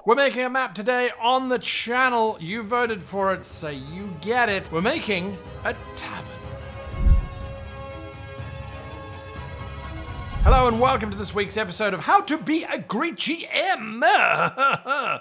We're making a map today on the channel. You voted for it, so you get it. We're making a tavern. Hello and welcome to this week's episode of How to Be a Great GM.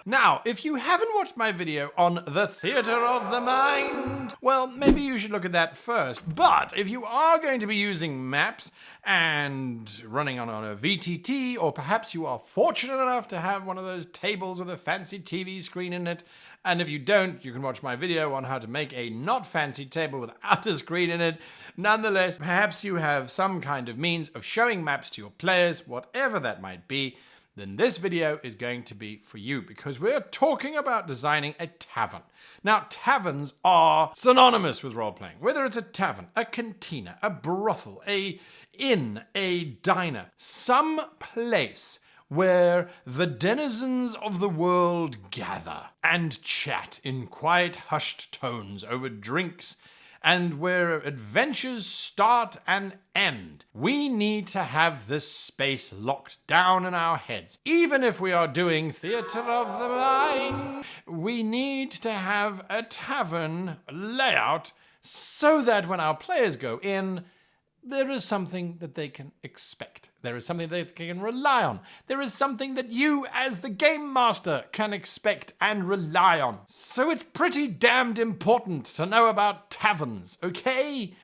Now, if you haven't watched my video on the theater of the mind, well, maybe you should look at that first. But if you are going to be using maps and running on a VTT, or perhaps you are fortunate enough to have one of those tables with a fancy TV screen in it, and if you don't, you can watch my video on how to make a not fancy table without a screen in it. Nonetheless, perhaps you have some kind of means of showing maps to your players, whatever that might be, then this video is going to be for you because we're talking about designing a tavern. Now, taverns are synonymous with role-playing. Whether it's a tavern, a cantina, a brothel, a inn, a diner, some place where the denizens of the world gather and chat in quiet, hushed tones over drinks, and where adventures start and end. We need to have this space locked down in our heads. Even if we are doing theater of the mind, we need to have a tavern layout so that when our players go in, there is something that they can expect. There is something they can rely on. There is something that you, as the game master, can expect and rely on. So it's pretty damned important to know about taverns, okay?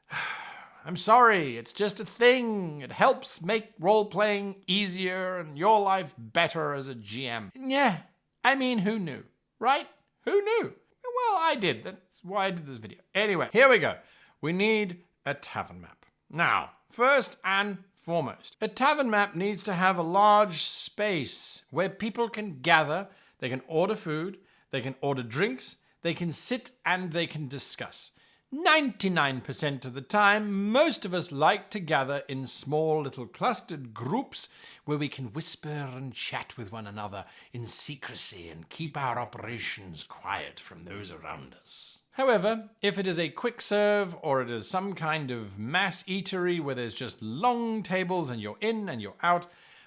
I'm sorry, it's just a thing. It helps make role-playing easier and your life better as a GM. Yeah, I mean, who knew, right? Who knew? Well, I did. That's why I did this video. Anyway, here we go. We need a tavern map. Now, first and foremost, a tavern map needs to have a large space where people can gather, they can order food, they can order drinks, they can sit and they can discuss. 99% of the time, most of us like to gather in small little clustered groups where we can whisper and chat with one another in secrecy and keep our operations quiet from those around us. However, if it is a quick serve or it is some kind of mass eatery where there's just long tables and you're in and you're out,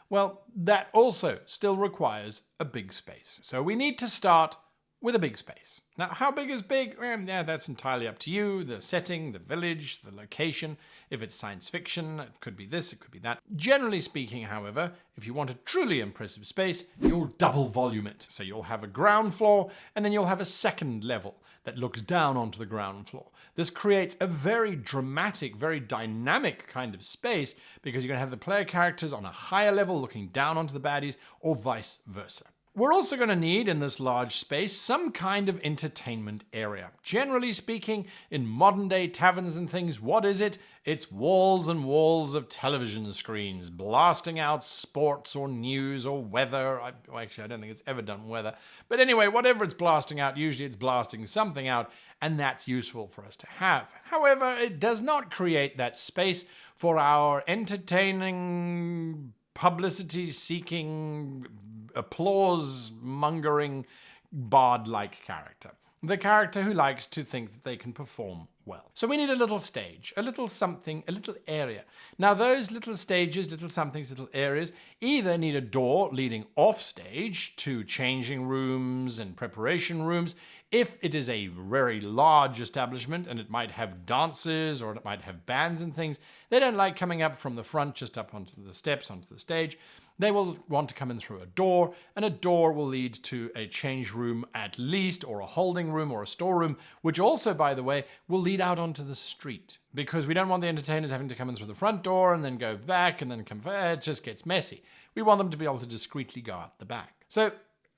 well, that also still requires a big space. So we need to start with a big space. Now, how big is big? Well, yeah, that's entirely up to you. The setting, the village, the location. If it's science fiction, it could be this, it could be that. Generally speaking, however, if you want a truly impressive space, you'll double volume it. So you'll have a ground floor and then you'll have a second level that looks down onto the ground floor. This creates a very dramatic, very dynamic kind of space because you're going to have the player characters on a higher level looking down onto the baddies or vice versa. We're also going to need, in this large space, some kind of entertainment area. Generally speaking, in modern day taverns and things, what is it? It's walls and walls of television screens, blasting out sports or news or weather. Actually, I don't think it's ever done weather. But anyway, whatever it's blasting out, usually it's blasting something out, and that's useful for us to have. However, it does not create that space for our entertaining, publicity-seeking, applause-mongering, bard-like character. The character who likes to think that they can perform well. So we need a little stage, a little something, a little area. Now those little stages, little somethings, little areas either need a door leading off stage to changing rooms and preparation rooms. If it is a very large establishment and it might have dancers or it might have bands and things, they don't like coming up from the front just up onto the steps, onto the stage. They will want to come in through a door, and a door will lead to a change room at least, or a holding room or a storeroom, which also, by the way, will lead out onto the street. Because we don't want the entertainers having to come in through the front door and then go back and then come back. It just gets messy. We want them to be able to discreetly go out the back. So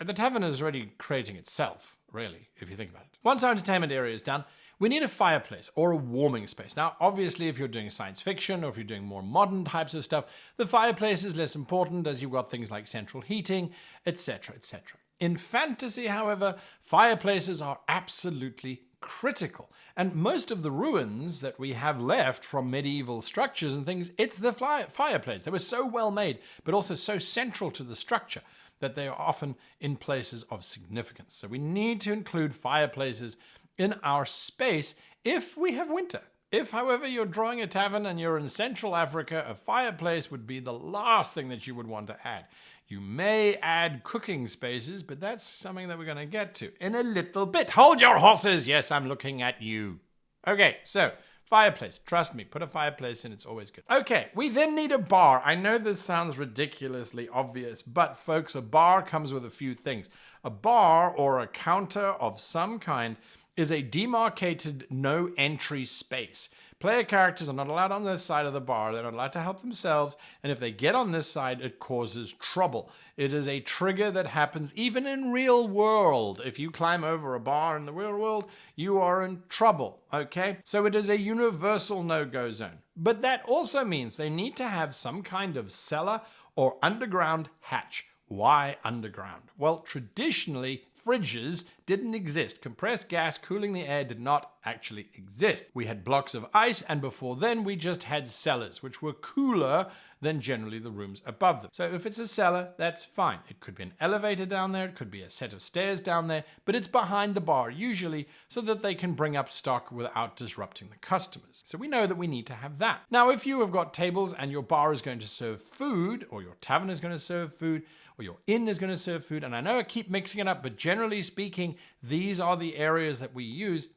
the tavern is already creating itself, really, if you think about it. Once our entertainment area is done, we need a fireplace or a warming space. Now, obviously, if you're doing science fiction or if you're doing more modern types of stuff, the fireplace is less important as you've got things like central heating, etc., etc. In fantasy, however, fireplaces are absolutely critical. And most of the ruins that we have left from medieval structures and things, it's the fireplace. They were so well made, but also so central to the structure that they are often in places of significance. So we need to include fireplaces in our space if we have winter. If, however, you're drawing a tavern and you're in Central Africa, a fireplace would be the last thing that you would want to add. You may add cooking spaces, but that's something that we're going to get to in a little bit. Hold your horses. Yes, I'm looking at you. Okay, so fireplace. Trust me, put a fireplace in. It's always good. Okay, we then need a bar. I know this sounds ridiculously obvious, but folks, a bar comes with a few things. A bar or a counter of some kind is a demarcated no entry space. Player characters are not allowed on this side of the bar. They're not allowed to help themselves. And if they get on this side, it causes trouble. It is a trigger that happens even in real world. If you climb over a bar in the real world, you are in trouble, okay? So it is a universal no-go zone. But that also means they need to have some kind of cellar or underground hatch. Why underground? Well, traditionally, fridges didn't exist. Compressed gas cooling the air did not actually exist. We had blocks of ice, and before then we just had cellars, which were cooler than generally the rooms above them. So if it's a cellar, that's fine. It could be an elevator down there, it could be a set of stairs down there, but it's behind the bar usually so that they can bring up stock without disrupting the customers. So we know that we need to have that. Now, if you have got tables and your bar is going to serve food, or your tavern is going to serve food, or your inn is going to serve food, and I know I keep mixing it up, but generally speaking, these are the areas that we use,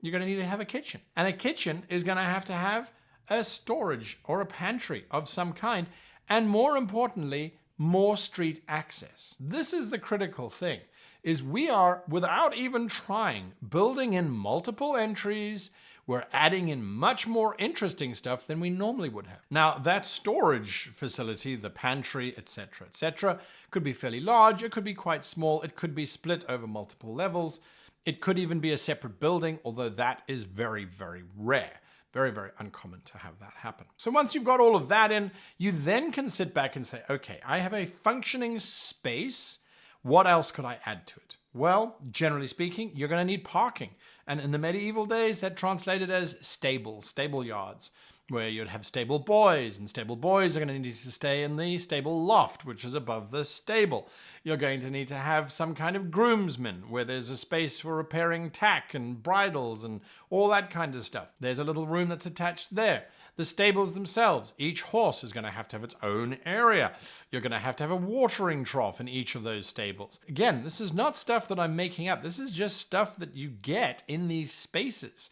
you're going to need to have a kitchen. And a kitchen is going to have a storage or a pantry of some kind, and more importantly, more street access. This is the critical thing, is we are, without even trying, building in multiple entries. We're adding in much more interesting stuff than we normally would have. Now, that storage facility, the pantry, etc., could be fairly large, it could be quite small, it could be split over multiple levels, it could even be a separate building, although that is very, very rare. Very, very uncommon to have that happen. So once you've got all of that in, you then can sit back and say, okay, I have a functioning space. What else could I add to it? Well, generally speaking, you're going to need parking. And in the medieval days, that translated as stables, stable yards, where you'd have stable boys, and stable boys are going to need to stay in the stable loft, which is above the stable. You're going to need to have some kind of groomsman, where there's a space for repairing tack and bridles and all that kind of stuff. There's a little room that's attached there. The stables themselves, each horse is going to have its own area. You're going to have a watering trough in each of those stables. Again, this is not stuff that I'm making up. This is just stuff that you get in these spaces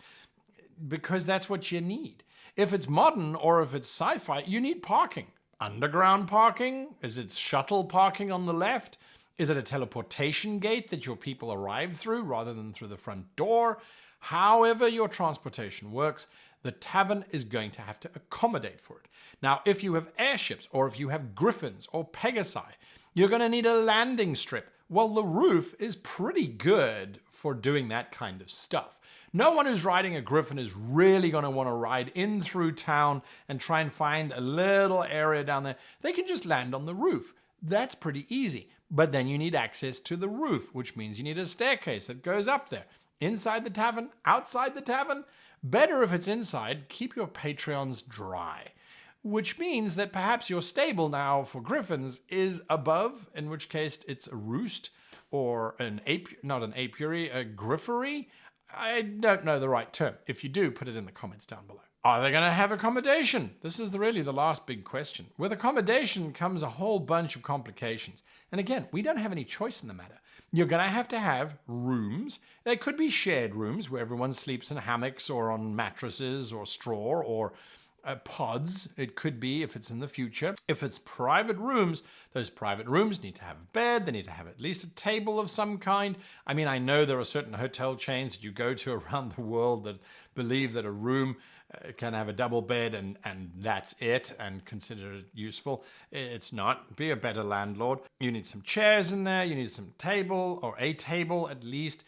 because that's what you need. If it's modern or if it's sci-fi, you need parking. Underground parking? Is it shuttle parking on the left? Is it a teleportation gate that your people arrive through rather than through the front door? However your transportation works, the tavern is going to have to accommodate for it. Now, if you have airships or if you have griffins or pegasi, you're going to need a landing strip. Well, the roof is pretty good for doing that kind of stuff. No one who's riding a griffin is really going to want to ride in through town and try and find a little area down there. They can just land on the roof. That's pretty easy. But then you need access to the roof, which means you need a staircase that goes up there. Inside the tavern, outside the tavern. Better if it's inside, keep your Patreons dry. Which means that perhaps your stable now for griffins is above, in which case it's a roost or not an apiary, a griffery. I don't know the right term. If you do, put it in the comments down below. Are they going to have accommodation? This is really the last big question. With accommodation comes a whole bunch of complications. And again, we don't have any choice in the matter. You're going to have rooms. They could be shared rooms where everyone sleeps in hammocks or on mattresses or straw or pods. It could be if it's in the future. If it's private rooms, those private rooms need to have a bed. They need to have at least a table of some kind. I mean, I know there are certain hotel chains that you go to around the world that believe that a room can have a double bed and that's it and consider it useful. It's not. Be a better landlord. You need some chairs in there. You need some table or a table at least.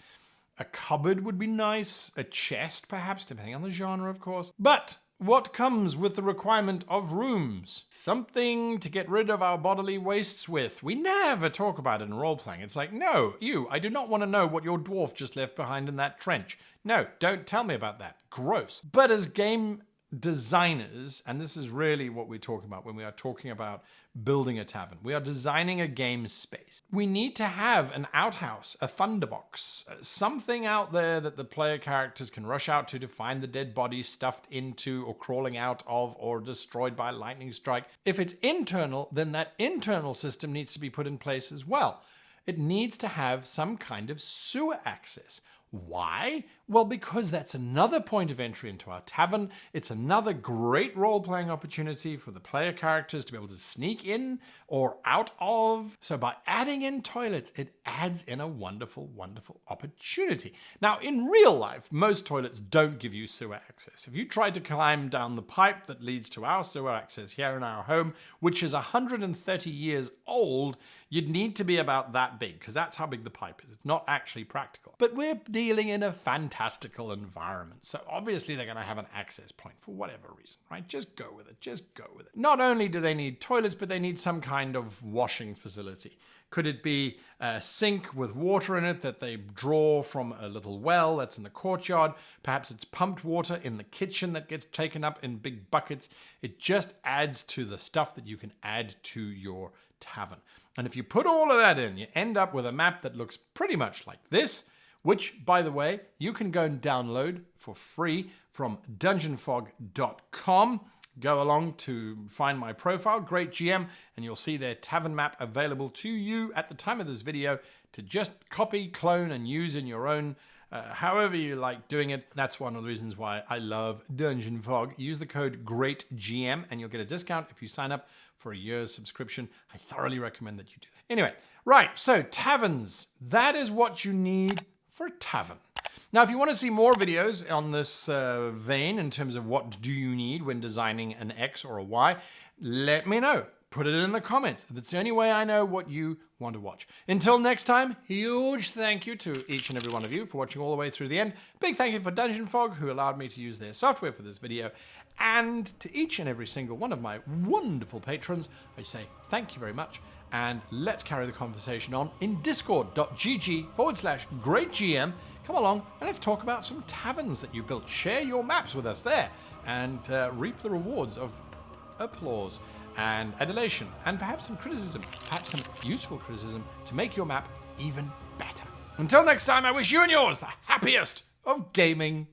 A cupboard would be nice. A chest perhaps, depending on the genre, of course. But what comes with the requirement of rooms? Something to get rid of our bodily wastes with. We never talk about it in role-playing. It's like, no, I do not want to know what your dwarf just left behind in that trench. No, don't tell me about that. Gross. But as game designers, and this is really what we're talking about when we are talking about building a tavern. We are designing a game space. We need to have an outhouse, a thunderbox, something out there that the player characters can rush out to find the dead body stuffed into or crawling out of or destroyed by a lightning strike. If it's internal, then that internal system needs to be put in place as well. It needs to have some kind of sewer access. Why? Well, because that's another point of entry into our tavern. It's another great role-playing opportunity for the player characters to be able to sneak in or out of. So by adding in toilets, it adds in a wonderful, wonderful opportunity. Now, in real life, most toilets don't give you sewer access. If you try to climb down the pipe that leads to our sewer access here in our home, which is 130 years old, you'd need to be about that big, because that's how big the pipe is. It's not actually practical. But we're dealing in a fantastical environment, so obviously they're going to have an access point for whatever reason, right? Just go with it. Just go with it. Not only do they need toilets, but they need some kind of washing facility. Could it be a sink with water in it that they draw from a little well that's in the courtyard? Perhaps it's pumped water in the kitchen that gets taken up in big buckets. It just adds to the stuff that you can add to your tavern. And if you put all of that in, you end up with a map that looks pretty much like this, which, by the way, you can go and download for free from dungeonfog.com. Go along to find my profile, Great GM, and you'll see their tavern map available to you at the time of this video to just copy, clone, and use in your own, however you like doing it. That's one of the reasons why I love Dungeon Fog. Use the code GREATGM, and you'll get a discount if you sign up for a year's subscription. I thoroughly recommend that you do that. Anyway, right, so taverns. That is what you need for a tavern. Now, if you want to see more videos on this vein in terms of what do you need when designing an X or a Y, let me know. Put it in the comments. That's the only way I know what you want to watch. Until next time, huge thank you to each and every one of you for watching all the way through the end. Big thank you for Dungeon Fog, who allowed me to use their software for this video. And to each and every single one of my wonderful patrons, I say thank you very much. And let's carry the conversation on in discord.gg/greatgm. Come along and let's talk about some taverns that you built. Share your maps with us there and reap the rewards of applause and adulation and perhaps some criticism, perhaps some useful criticism to make your map even better. Until next time, I wish you and yours the happiest of gaming.